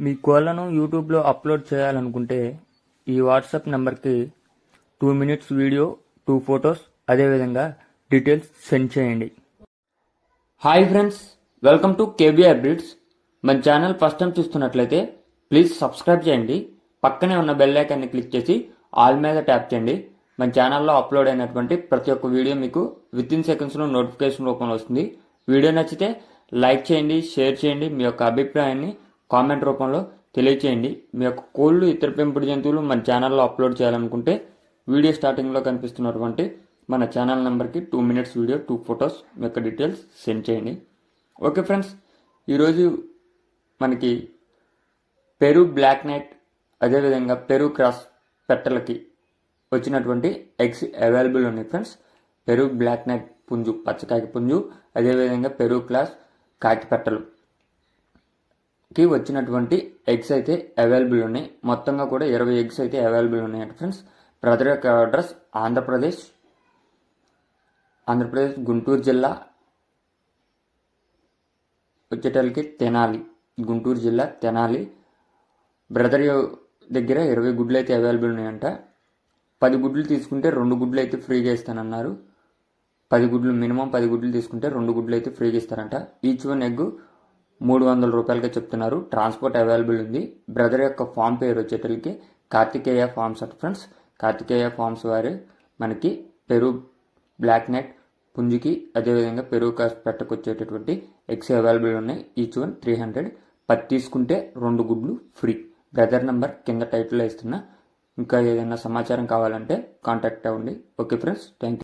మీ కోళ్లను యూట్యూబ్లో అప్లోడ్ చేయాలనుకుంటే ఈ వాట్సాప్ నెంబర్కి 2 minutes వీడియో, 2 photos, అదేవిధంగా డీటెయిల్స్ సెండ్ చేయండి. Hi friends, welcome to KBR breeds. మన ఛానల్ ఫస్ట్ టైం చూస్తున్నట్లయితే ప్లీజ్ సబ్స్క్రైబ్ చేయండి. పక్కనే ఉన్న బెల్ ఐకాన్ని క్లిక్ చేసి ఆల్ మీద ట్యాప్ చేయండి. మన ఛానల్లో అప్లోడ్ అయినటువంటి ప్రతి ఒక్క వీడియో మీకు వితిన్ సెకండ్స్లో నోటిఫికేషన్ రూపంలో వస్తుంది. వీడియో నచ్చితే లైక్ చేయండి, షేర్ చేయండి. మీ యొక్క అభిప్రాయాన్ని కామెంట్ రూపంలో తెలియచేయండి. మీ యొక్క కోళ్ళు, ఇతర పెంపుడు జంతువులు మన ఛానల్లో అప్లోడ్ చేయాలనుకుంటే వీడియో స్టార్టింగ్లో కనిపిస్తున్నటువంటి మన ఛానల్ నెంబర్కి 2 minutes వీడియో, 2 photos మీ యొక్క డీటెయిల్స్ సెండ్ చేయండి. ఓకే ఫ్రెండ్స్, ఈరోజు మనకి పెరు బ్లాక్ నైట్, అదేవిధంగా పెరు క్రాస్ పెట్టలకి వచ్చినటువంటి ఎగ్స్ అవైలబుల్ ఉన్నాయి ఫ్రెండ్స్. పెరు బ్లాక్ నైట్ పుంజు, పచ్చకాకి పుంజు, అదేవిధంగా పెరు క్లాస్ కాకి పెట్టలుకి వచ్చినటువంటి ఎగ్స్ అయితే అవైలబుల్ ఉన్నాయి. మొత్తంగా కూడా 20 ఎగ్స్ అయితే అవైలబుల్ ఉన్నాయంట ఫ్రెండ్స్. బ్రదర్ యొక్క అడ్రస్ ఆంధ్రప్రదేశ్ గుంటూరు జిల్లా వచ్చేటలకి తెనాలి, గుంటూరు జిల్లా తెనాలి. బ్రదర్ దగ్గర 20 గుడ్లు అయితే అవైలబుల్ ఉన్నాయంట. 10 గుడ్లు తీసుకుంటే 2 గుడ్లు అయితే ఫ్రీగా ఇస్తానన్నారు. 10 గుడ్లు, మినిమం 10 గుడ్లు తీసుకుంటే 2 గుడ్లు అయితే ఫ్రీగా ఇస్తారంట. ఈచ్ వన్ ఎగ్ 300 రూపాయలుగా చెప్తున్నారు. ట్రాన్స్పోర్ట్ అవైలబుల్ ఉంది. బ్రదర్ యొక్క ఫామ్ పేరు వచ్చేటలకి కార్తికేయ ఫార్మ్స్ అంట ఫ్రెండ్స్. కార్తికేయ ఫార్మ్స్ వారు మనకి పెరు బ్లాక్ నైట్ పుంజుకి, అదేవిధంగా పెరు కాస్ట్ పెట్టకొచ్చేటటువంటి ఎగ్స్ అవైలబుల్ ఉన్నాయి. Each one 300. 10 తీసుకుంటే 2 గుడ్లు ఫ్రీ. బ్రదర్ నెంబర్ కింద టైటిల్లో ఇస్తున్నా. ఇంకా ఏదైనా సమాచారం కావాలంటే కాంటాక్ట్ అవ్వండి. Okay friends, thank you.